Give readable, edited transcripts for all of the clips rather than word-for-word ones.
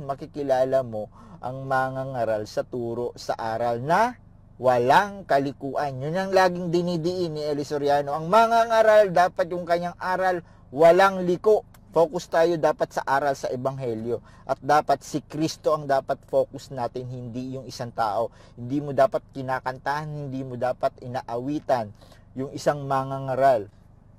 Yun, makikilala mo ang mangangaral sa turo sa aral na walang kalikuan. Yun ang laging dinidiin ni Eli Soriano. Ang mangangaral, dapat yung kanyang aral walang liko. Focus tayo dapat sa aral sa Ebanghelyo. At dapat si Kristo ang dapat focus natin, hindi yung isang tao. Hindi mo dapat kinakantahan, hindi mo dapat inaawitan yung isang mangangaral.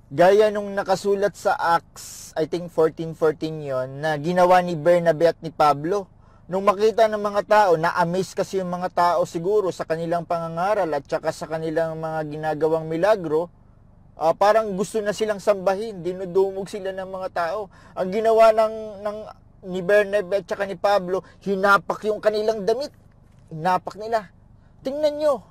Gaya nung nakasulat sa Acts, I think 14:14 yon, na ginawa ni Bernabe at ni Pablo. Nung makita ng mga tao, na-amaze kasi yung mga tao siguro sa kanilang pangangaral at saka sa kanilang mga ginagawang milagro, parang gusto na silang sambahin, dinudumog sila ng mga tao. Ang ginawa ni Bernabe at saka ni Pablo, hinapak yung kanilang damit. Hinapak nila. Tingnan nyo,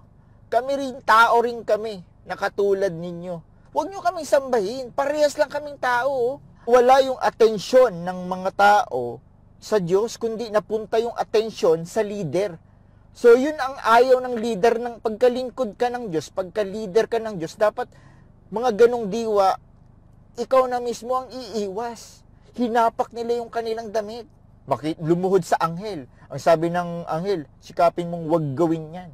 kami rin, tao rin kami, nakatulad ninyo. Huwag nyo kaming sambahin, parehas lang kaming tao. Wala yung atensyon ng mga tao sa Diyos, kundi napunta yung atensyon sa leader. So yun ang ayaw ng leader, ng pagkalingkod ka ng Diyos, pagka-leader ka ng Diyos, dapat mga ganong diwa, ikaw na mismo ang iiwas. Hinapak nila yung kanilang damit. Lumuhod sa anghel. Ang sabi ng anghel, sikapin mong wag gawin yan.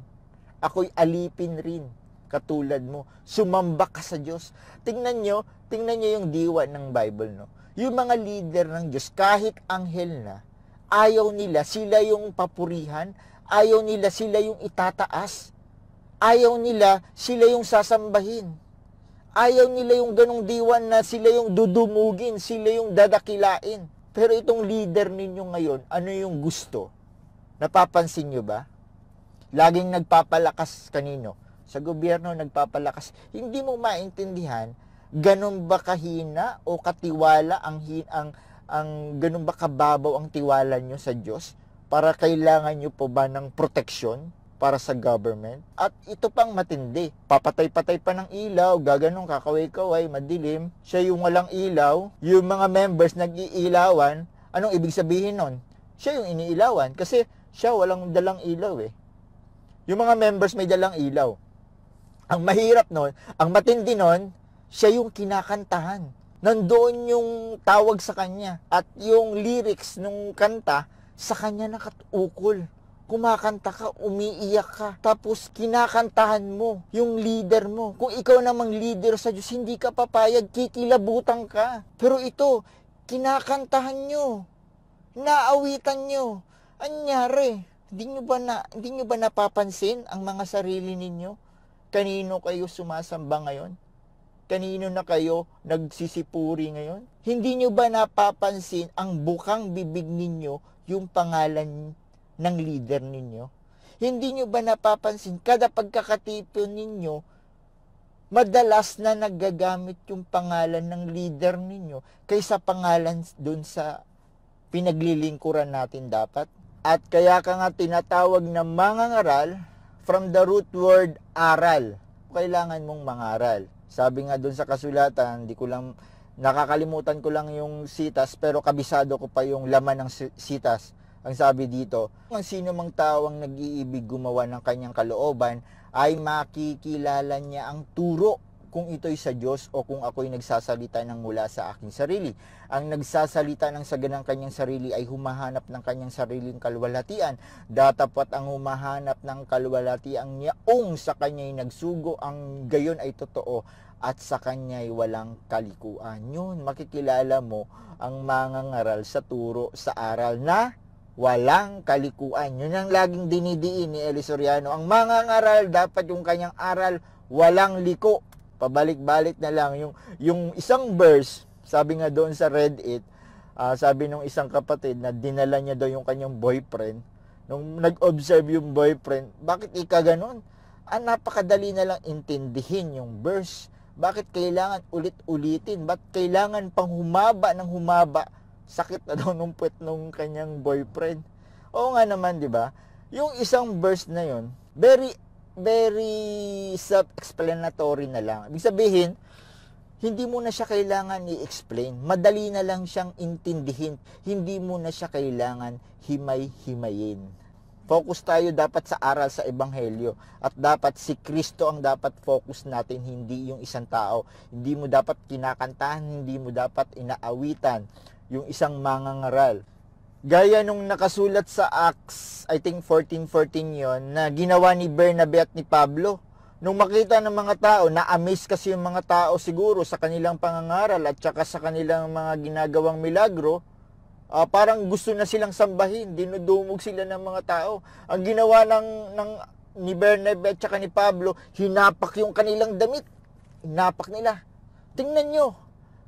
Ako'y alipin rin, katulad mo. Sumamba ka sa Diyos. Tingnan nyo yung diwa ng Bible, no? Yung mga leader ng Diyos, kahit anghel na, ayaw nila sila yung papurihan, ayaw nila sila yung itataas, ayaw nila sila yung sasambahin. Ayaw nila yung ganong diwan na sila yung dudumugin, sila yung dadakilain. Pero itong leader ninyo ngayon, ano yung gusto? Napapansin nyo ba? Laging nagpapalakas kanino? Sa gobyerno nagpapalakas. Hindi mo maintindihan, ganun ba kahina o katiwala ganun ba kababaw ang tiwala nyo sa Diyos? Para kailangan nyo po ba ng proteksyon para sa government? At ito pang matindi, papatay-patay pa ng ilaw, gaganong kakaway-kaway, madilim, siya yung walang ilaw, yung mga members nag-iilawan. Anong ibig sabihin nun? Siya yung iniilawan kasi siya walang dalang ilaw eh. Yung mga members may dalang ilaw. Ang mahirap nun, ang matindi nun, siya yung kinakantahan. Nandoon yung tawag sa kanya at yung lyrics nung kanta sa kanya nakatukol. Kumakanta ka, umiiyak ka, tapos kinakantahan mo yung leader mo. Kung ikaw namang leader sa Diyos, hindi ka papayag, kikilabutan ka. Pero ito, kinakantahan nyo, naawitan nyo. Anyari, hindi nyo ba napapansin ang mga sarili ninyo? Kanino kayo sumasamba ngayon? Kanino na kayo nagsisipuri ngayon? Hindi nyo ba napapansin ang bukang bibig ninyo yung pangalan ng leader ninyo? Hindi nyo ba napapansin, kada pagkakatipon ninyo, madalas na nagagamit yung pangalan ng leader ninyo kaysa pangalan dun sa pinaglilingkuran natin dapat? At kaya ka nga tinatawag na mangangaral from the root word aral. Kailangan mong mangaral. Sabi nga dun sa kasulatan, nakakalimutan ko lang yung sitas, pero kabisado ko pa yung laman ng sitas. Ang sabi dito, ang sino mang tao ang nag-iibig gumawa ng kanyang kalooban ay makikilala niya ang turo kung ito'y sa Diyos o kung ako'y nagsasalita ng mula sa aking sarili. Ang nagsasalita ng saga ng kanyang sarili ay humahanap ng kanyang sariling kalwalhatian. Datapat ang humahanap ng kalwalhatian niyaong sa kanya'y nagsugo, ang gayon ay totoo at sa kanya'y walang kalikuan. Yun, makikilala mo ang mangangaral sa turo sa aral na walang kalikuan. Yun ang laging dinidiin ni Eli Soriano. Ang mangangaral, dapat yung kanyang aral walang liko. Pabalik-balik na lang yung isang verse, sabi nga doon sa Reddit, sabi nung isang kapatid na dinala niya daw yung kanyang boyfriend. Nung nag-observe yung boyfriend, bakit ganon? Napakadali na lang intindihin yung verse. Bakit kailangan ulit-ulitin? Bakit kailangan pang humaba ng humaba? Sakit na daw nung puwet nung kanyang boyfriend. Oo nga naman, di ba? Yung isang verse na yon, very self-explanatory na lang. Ibig sabihin, hindi mo na siya kailangan i-explain. Madali na lang siyang intindihin. Hindi mo na siya kailangan himay-himayin. Focus tayo dapat sa aral sa Ebanghelyo. At dapat si Kristo ang dapat focus natin, hindi yung isang tao. Hindi mo dapat kinakantahan, hindi mo dapat inaawitan yung isang mangangaral. Gaya nung nakasulat sa Acts, I think 14:14 yon, na ginawa ni Bernabe at ni Pablo. Nung makita ng mga tao, na-amaze kasi yung mga tao siguro sa kanilang pangangaral at saka sa kanilang mga ginagawang milagro, parang gusto na silang sambahin, dinudumog sila ng mga tao. Ang ginawa ni Bernabe at saka ni Pablo, hinapak yung kanilang damit. Hinapak nila. Tingnan nyo,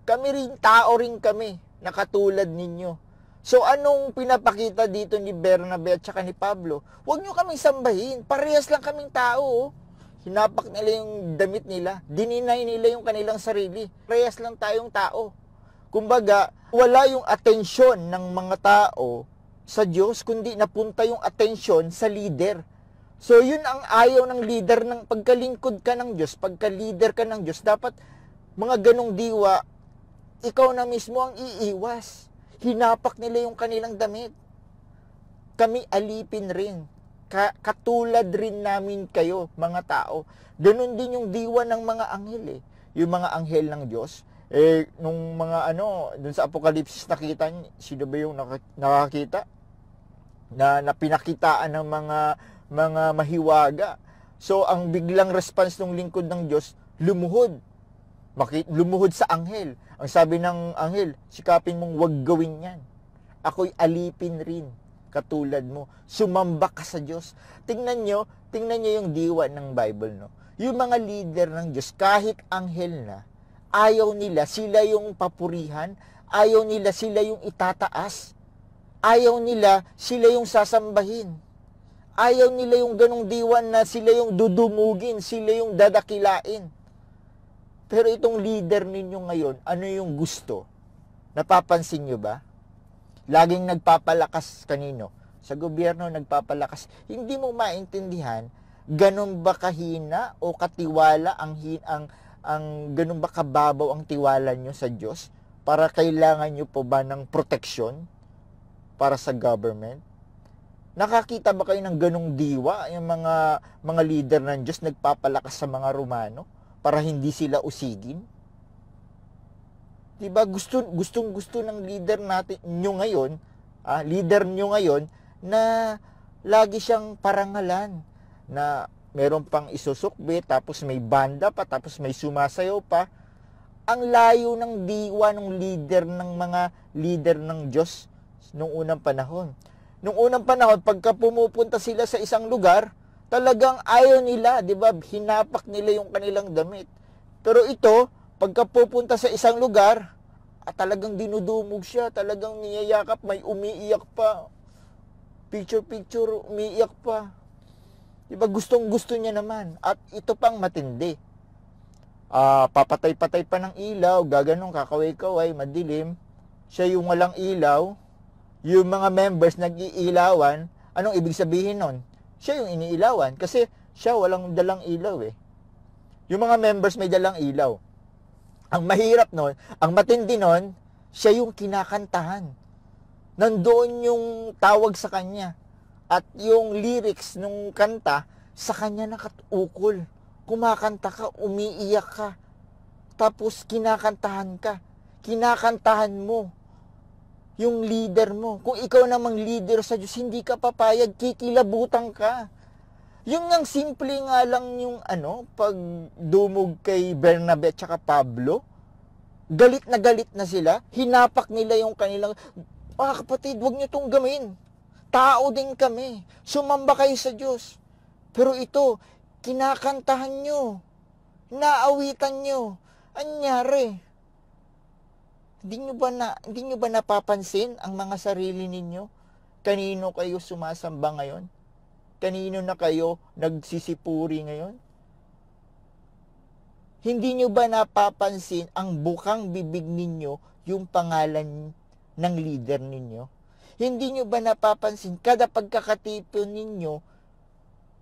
kami rin, tao rin kami, nakatulad ninyo. So anong pinapakita dito ni Bernabe at saka ni Pablo? Huwag nyo kaming sambahin, parehas lang kaming tao. Hinapak nila yung damit nila, dininay nila yung kanilang sarili. Parehas lang tayong tao. Kumbaga, wala yung atensyon ng mga tao sa Diyos, kundi napunta yung atensyon sa leader. So yun ang ayaw ng leader, ng pagkalingkod ka ng Diyos, pagka-leader ka ng Diyos, dapat mga ganong diwa, ikaw na mismo ang iiwas. Hinapak nila yung kanilang damit. Kami alipin rin. Katulad rin namin kayo, mga tao. Ganon din yung diwa ng mga anghel eh. Yung mga anghel ng Diyos. Nung mga dun sa Apokalipsis nakita, sino ba yung nakakita? Na pinakitaan ng mga mahiwaga. So, ang biglang response ng lingkod ng Diyos, lumuhod. Lumuhod sa anghel. Ang sabi ng anghel, sikapin mong wag gawin yan. Ako'y alipin rin. Katulad mo, sumamba ka sa Diyos. Tingnan nyo yung diwa ng Bible, no? Yung mga leader ng Diyos, kahit anghel na, ayaw nila sila yung papurihan, ayaw nila sila yung itataas, ayaw nila sila yung sasambahin, ayaw nila yung ganong diwa na sila yung dudumugin, sila yung dadakilain. Pero itong leader ninyo ngayon, ano yung gusto? Napapansin nyo ba? Laging nagpapalakas kanino? Sa gobyerno nagpapalakas. Hindi mo maintindihan ganun ba kahina o katiwala ang ganun ba kababaw ang tiwala nyo sa Diyos para kailangan nyo po ba ng proteksyon para sa government? Nakakita ba kayo ng ganung diwa yung mga leader ng Diyos nagpapalakas sa mga Romano para hindi sila usigin? Diba gusto ng leader nyo ngayon na lagi siyang parangalan, na meron pang isusukbe, tapos may banda pa, tapos may sumasayaw pa. Ang layo ng diwa ng mga leader ng Diyos nung unang panahon. Nung unang panahon, pagka pumupunta sila sa isang lugar, talagang ayaw nila, di ba? Hinapak nila yung kanilang damit. Pero ito, pagka pupunta sa isang lugar, talagang dinudumog siya, talagang niyayakap, may umiiyak pa. Picture, umiiyak pa. Diba, gustong-gusto niya naman. At ito pang matindi. Papatay-patay pa ng ilaw, gaganong kakaway-kaway, madilim. Siya yung walang ilaw. Yung mga members nag-iilawan. Anong ibig sabihin nun? Siya yung iniilawan. Kasi siya walang dalang ilaw eh. Yung mga members may dalang ilaw. Ang mahirap nun, ang matindi nun, siya yung kinakantahan. Nandoon yung tawag sa kanya. At yung lyrics nung kanta, sa kanya nakatukol. Kumakanta ka, umiiyak ka. Tapos kinakantahan ka. Kinakantahan mo yung leader mo. Kung ikaw namang leader sa Diyos, hindi ka papayag, kikilabutan ka. Yung ang simple nga lang yung pagdumog kay Bernabe at saka Pablo, galit na sila, hinapak nila yung kanilang, kapatid, huwag nyo itong gawin. Tao din kami. Sumamba kayo sa Diyos. Pero ito, kinakantahan nyo. Naawitan nyo. Anyari? Hindi nyo ba napapansin ang mga sarili ninyo? Kanino kayo sumasamba ngayon? Kanino na kayo nagsisipuri ngayon? Hindi nyo ba napapansin ang bukang bibig ninyo yung pangalan ng leader ninyo? Hindi nyo ba napapansin kada pagkakatipon ninyo,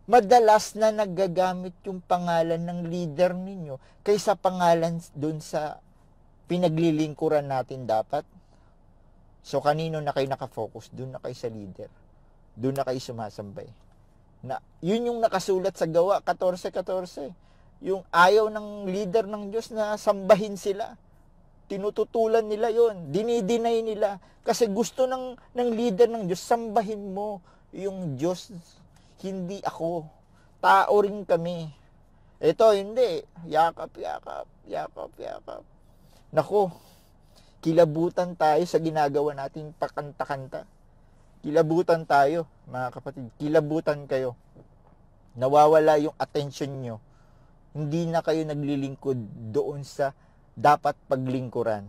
madalas na nagagamit yung pangalan ng leader ninyo kaysa pangalan dun sa pinaglilingkuran natin dapat? So kanino na kayo nakafocus? Dun na kayo sa leader. Dun na kayo sumasambay. Yun yung nakasulat sa Gawa 14:14. Yung ayaw ng leader ng Diyos na sambahin sila. tinututulan nila yon, dinideny nila. Kasi gusto ng leader ng Diyos, sambahin mo yung Diyos, hindi ako. Tao rin kami. Ito, hindi. Yakap, yakap, yakap, yakap. Nako, kilabutan tayo sa ginagawa nating pakanta-kanta. Kilabutan tayo, mga kapatid. Kilabutan kayo. Nawawala yung attention nyo. Hindi na kayo naglilingkod doon sa dapat paglingkuran.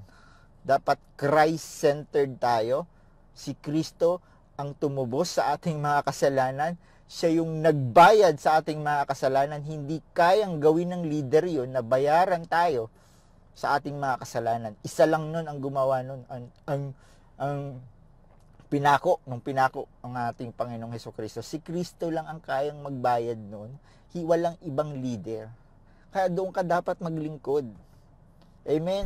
Dapat Christ-centered tayo. Si Kristo ang tumubos sa ating mga kasalanan. Siya yung nagbayad sa ating mga kasalanan. Hindi kayang gawin ng leader yun na bayaran tayo sa ating mga kasalanan. Isa lang nun ang gumawa nun. Ang pinako ang ating Panginoong Hesukristo. Si Kristo lang ang kayang magbayad nun. Walang ibang leader. Kaya doon ka dapat maglingkod. Amen.